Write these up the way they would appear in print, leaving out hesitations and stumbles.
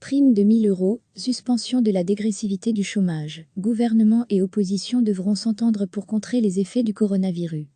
Prime de 1 000 €, suspension de la dégressivité du chômage. Gouvernement et opposition devront s'entendre pour contrer les effets du coronavirus.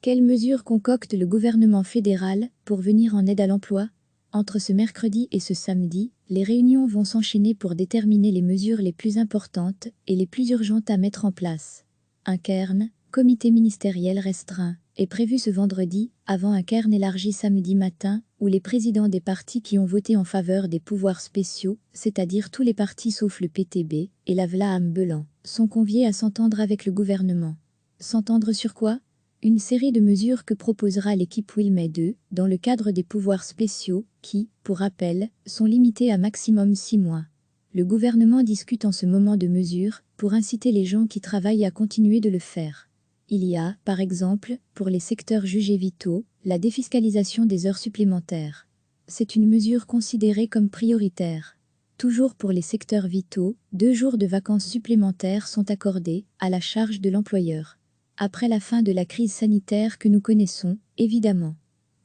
Quelles mesures concocte le gouvernement fédéral pour venir en aide à l'emploi? Entre ce mercredi et ce samedi, les réunions vont s'enchaîner pour déterminer les mesures les plus importantes et les plus urgentes à mettre en place. Un cairn, comité ministériel restreint, est prévu ce vendredi, avant un cairn élargi samedi matin, où les présidents des partis qui ont voté en faveur des pouvoirs spéciaux, c'est-à-dire tous les partis sauf le PTB et la Vlaam Belan, sont conviés à s'entendre avec le gouvernement. S'entendre sur quoi? Une série de mesures que proposera l'équipe Wilmès 2, dans le cadre des pouvoirs spéciaux, qui, pour rappel, sont limités à maximum 6 mois. Le gouvernement discute en ce moment de mesures pour inciter les gens qui travaillent à continuer de le faire. Il y a, par exemple, pour les secteurs jugés vitaux, la défiscalisation des heures supplémentaires. C'est une mesure considérée comme prioritaire. Toujours pour les secteurs vitaux, 2 jours de vacances supplémentaires sont accordés, à la charge de l'employeur. Après la fin de la crise sanitaire que nous connaissons, évidemment.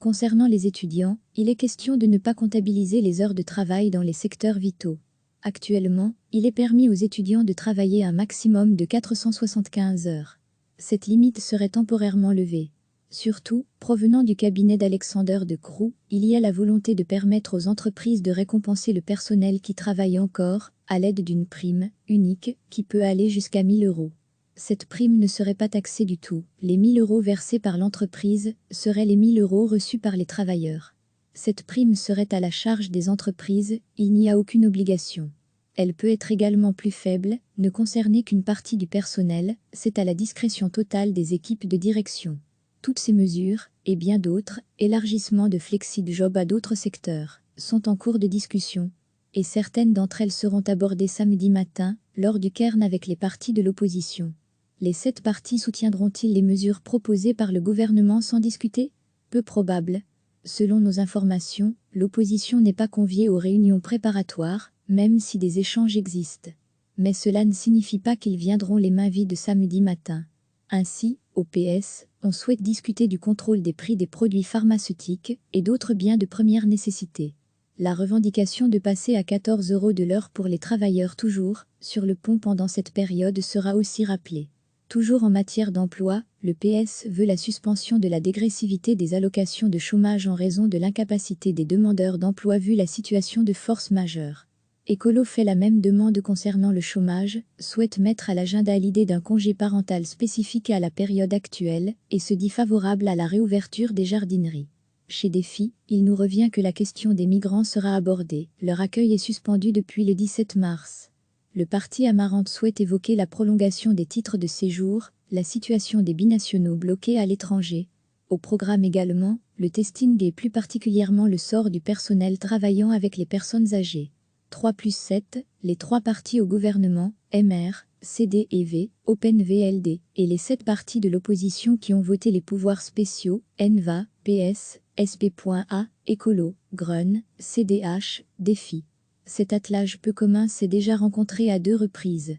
Concernant les étudiants, il est question de ne pas comptabiliser les heures de travail dans les secteurs vitaux. Actuellement, il est permis aux étudiants de travailler un maximum de 475 heures. Cette limite serait temporairement levée. Surtout, provenant du cabinet d'Alexander de Croo, il y a la volonté de permettre aux entreprises de récompenser le personnel qui travaille encore, à l'aide d'une prime unique, qui peut aller jusqu'à 1 000 €. Cette prime ne serait pas taxée du tout. Les 1 000 € versés par l'entreprise seraient les 1 000 € reçus par les travailleurs. Cette prime serait à la charge des entreprises, il n'y a aucune obligation. Elle peut être également plus faible, ne concerner qu'une partie du personnel, c'est à la discrétion totale des équipes de direction. Toutes ces mesures, et bien d'autres, élargissement de flexi-job à d'autres secteurs, sont en cours de discussion, et certaines d'entre elles seront abordées samedi matin, lors du cairn avec les partis de l'opposition. Les 7 partis soutiendront-ils les mesures proposées par le gouvernement sans discuter? Peu probable. Selon nos informations, l'opposition n'est pas conviée aux réunions préparatoires, même si des échanges existent. Mais cela ne signifie pas qu'ils viendront les mains vides samedi matin. Ainsi, au PS, on souhaite discuter du contrôle des prix des produits pharmaceutiques et d'autres biens de première nécessité. La revendication de passer à 14 € de l'heure pour les travailleurs toujours sur le pont pendant cette période sera aussi rappelée. Toujours en matière d'emploi, le PS veut la suspension de la dégressivité des allocations de chômage en raison de l'incapacité des demandeurs d'emploi vu la situation de force majeure. Écolo fait la même demande concernant le chômage, souhaite mettre à l'agenda l'idée d'un congé parental spécifique à la période actuelle et se dit favorable à la réouverture des jardineries. Chez Défi, il nous revient que la question des migrants sera abordée. Leur accueil est suspendu depuis le 17 mars. Le parti Amarante souhaite évoquer la prolongation des titres de séjour, la situation des binationaux bloqués à l'étranger. Au programme également, le testing et plus particulièrement le sort du personnel travaillant avec les personnes âgées. 3+7, les 3 partis au gouvernement, MR, CD et V, Open VLD, et les 7 partis de l'opposition qui ont voté les pouvoirs spéciaux, ENVA, PS, SP.A, Écolo, Grun, CDH, Défi. Cet attelage peu commun s'est déjà rencontré à 2 reprises.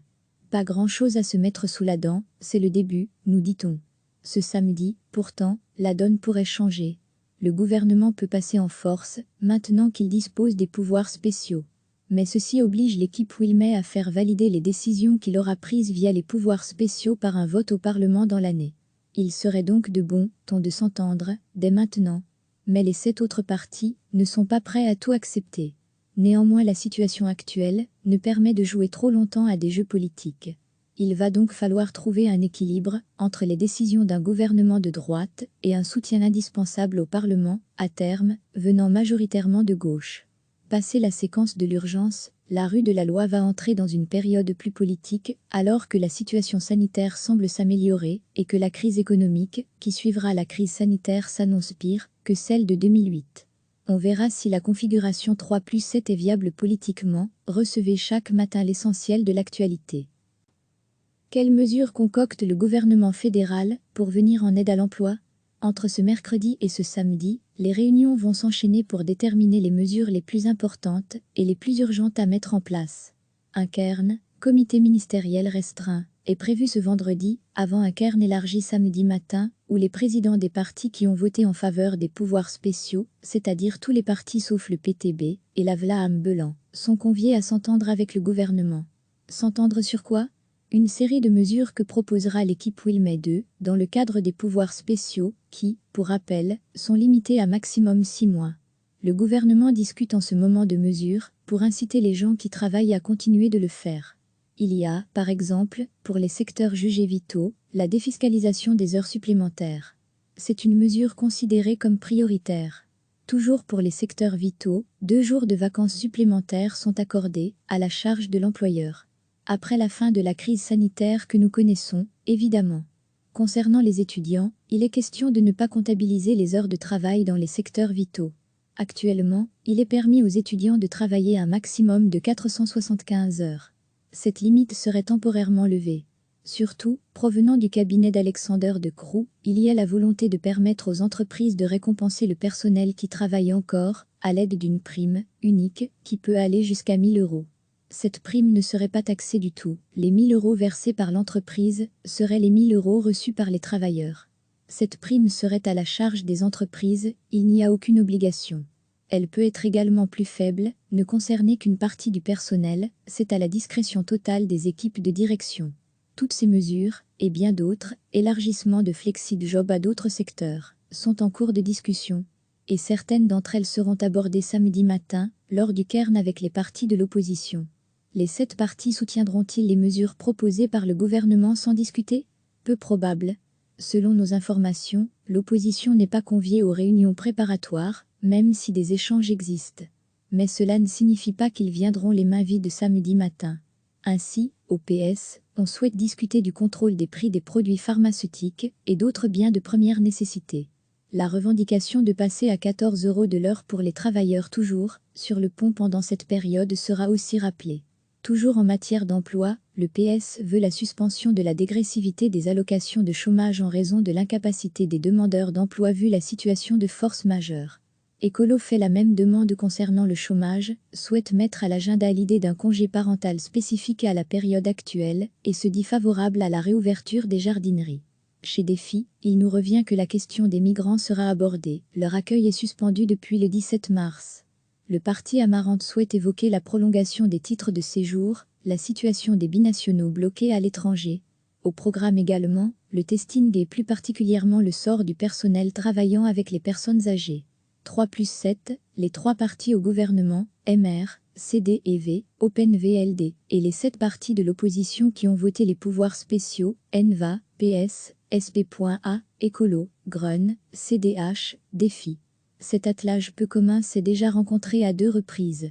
Pas grand-chose à se mettre sous la dent, c'est le début, nous dit-on. Ce samedi, pourtant, la donne pourrait changer. Le gouvernement peut passer en force, maintenant qu'il dispose des pouvoirs spéciaux. Mais ceci oblige l'équipe Wilmès à faire valider les décisions qu'il aura prises via les pouvoirs spéciaux par un vote au Parlement dans l'année. Il serait donc de bon ton de s'entendre, dès maintenant. Mais les 7 autres partis ne sont pas prêts à tout accepter. Néanmoins, la situation actuelle ne permet de jouer trop longtemps à des jeux politiques. Il va donc falloir trouver un équilibre entre les décisions d'un gouvernement de droite et un soutien indispensable au Parlement, à terme, venant majoritairement de gauche. Passé la séquence de l'urgence, la rue de la loi va entrer dans une période plus politique, alors que la situation sanitaire semble s'améliorer et que la crise économique, qui suivra la crise sanitaire, s'annonce pire que celle de 2008. On verra si la configuration 3+7 est viable politiquement. Recevez chaque matin l'essentiel de l'actualité. Quelles mesures concocte le gouvernement fédéral pour venir en aide à l'emploi? Entre ce mercredi et ce samedi, les réunions vont s'enchaîner pour déterminer les mesures les plus importantes et les plus urgentes à mettre en place. Un cairn, comité ministériel restreint, est prévu ce vendredi, avant un cairn élargi samedi matin, où les présidents des partis qui ont voté en faveur des pouvoirs spéciaux, c'est-à-dire tous les partis sauf le PTB, et la Vlaam Belan, sont conviés à s'entendre avec le gouvernement. S'entendre sur quoi? Une série de mesures que proposera l'équipe Wilmès II, dans le cadre des pouvoirs spéciaux, qui, pour rappel, sont limités à maximum 6 mois. Le gouvernement discute en ce moment de mesures, pour inciter les gens qui travaillent à continuer de le faire. Il y a, par exemple, pour les secteurs jugés vitaux, la défiscalisation des heures supplémentaires. C'est une mesure considérée comme prioritaire. Toujours pour les secteurs vitaux, 2 jours de vacances supplémentaires sont accordés, à la charge de l'employeur. Après la fin de la crise sanitaire que nous connaissons, évidemment. Concernant les étudiants, il est question de ne pas comptabiliser les heures de travail dans les secteurs vitaux. Actuellement, il est permis aux étudiants de travailler un maximum de 475 heures. Cette limite serait temporairement levée. Surtout, provenant du cabinet d'Alexander de Croo, il y a la volonté de permettre aux entreprises de récompenser le personnel qui travaille encore, à l'aide d'une prime unique, qui peut aller jusqu'à 1 000 €. Cette prime ne serait pas taxée du tout. Les 1 000 € versés par l'entreprise seraient les 1 000 € reçus par les travailleurs. Cette prime serait à la charge des entreprises, il n'y a aucune obligation. Elle peut être également plus faible, ne concerner qu'une partie du personnel, c'est à la discrétion totale des équipes de direction. Toutes ces mesures, et bien d'autres, élargissement de FlexiJob à d'autres secteurs, sont en cours de discussion. Et certaines d'entre elles seront abordées samedi matin, lors du cairn avec les partis de l'opposition. Les 7 partis soutiendront-ils les mesures proposées par le gouvernement sans discuter? Peu probable. Selon nos informations, l'opposition n'est pas conviée aux réunions préparatoires, même si des échanges existent. Mais cela ne signifie pas qu'ils viendront les mains vides samedi matin. Ainsi, au PS, on souhaite discuter du contrôle des prix des produits pharmaceutiques et d'autres biens de première nécessité. La revendication de passer à 14 € de l'heure pour les travailleurs toujours, sur le pont pendant cette période sera aussi rappelée. Toujours en matière d'emploi, le PS veut la suspension de la dégressivité des allocations de chômage en raison de l'incapacité des demandeurs d'emploi vu la situation de force majeure. Écolo fait la même demande concernant le chômage, souhaite mettre à l'agenda l'idée d'un congé parental spécifique à la période actuelle et se dit favorable à la réouverture des jardineries. Chez Défi, il nous revient que la question des migrants sera abordée. Leur accueil est suspendu depuis le 17 mars. Le parti Amarante souhaite évoquer la prolongation des titres de séjour, la situation des binationaux bloqués à l'étranger. Au programme également, le testing et plus particulièrement le sort du personnel travaillant avec les personnes âgées. 3+7, les 3 partis au gouvernement, MR, CD et V, Open VLD, et les 7 partis de l'opposition qui ont voté les pouvoirs spéciaux, NVA, PS, SP.A, Écolo, Grun, CDH, Défi. Cet attelage peu commun s'est déjà rencontré à 2 reprises.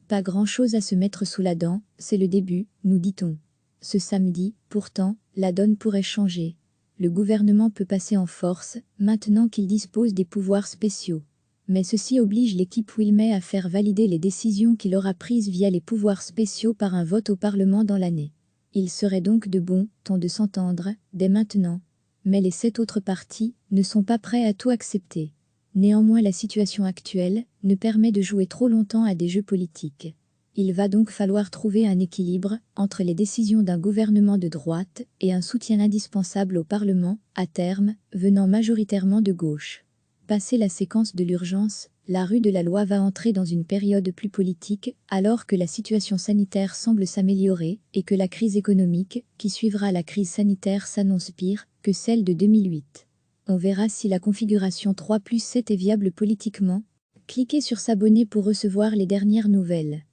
Pas grand-chose à se mettre sous la dent, c'est le début, nous dit-on. Ce samedi, pourtant, la donne pourrait changer. Le gouvernement peut passer en force, maintenant qu'il dispose des pouvoirs spéciaux. Mais ceci oblige l'équipe Wilmès à faire valider les décisions qu'il aura prises via les pouvoirs spéciaux par un vote au Parlement dans l'année. Il serait donc de bon ton de s'entendre, dès maintenant. Mais les 7 autres partis ne sont pas prêts à tout accepter. Néanmoins, la situation actuelle ne permet de jouer trop longtemps à des jeux politiques. Il va donc falloir trouver un équilibre entre les décisions d'un gouvernement de droite et un soutien indispensable au Parlement, à terme, venant majoritairement de gauche. Passé la séquence de l'urgence, la rue de la loi va entrer dans une période plus politique, alors que la situation sanitaire semble s'améliorer et que la crise économique, qui suivra la crise sanitaire, s'annonce pire que celle de 2008. On verra si la configuration 3+7 est viable politiquement. Cliquez sur s'abonner pour recevoir les dernières nouvelles.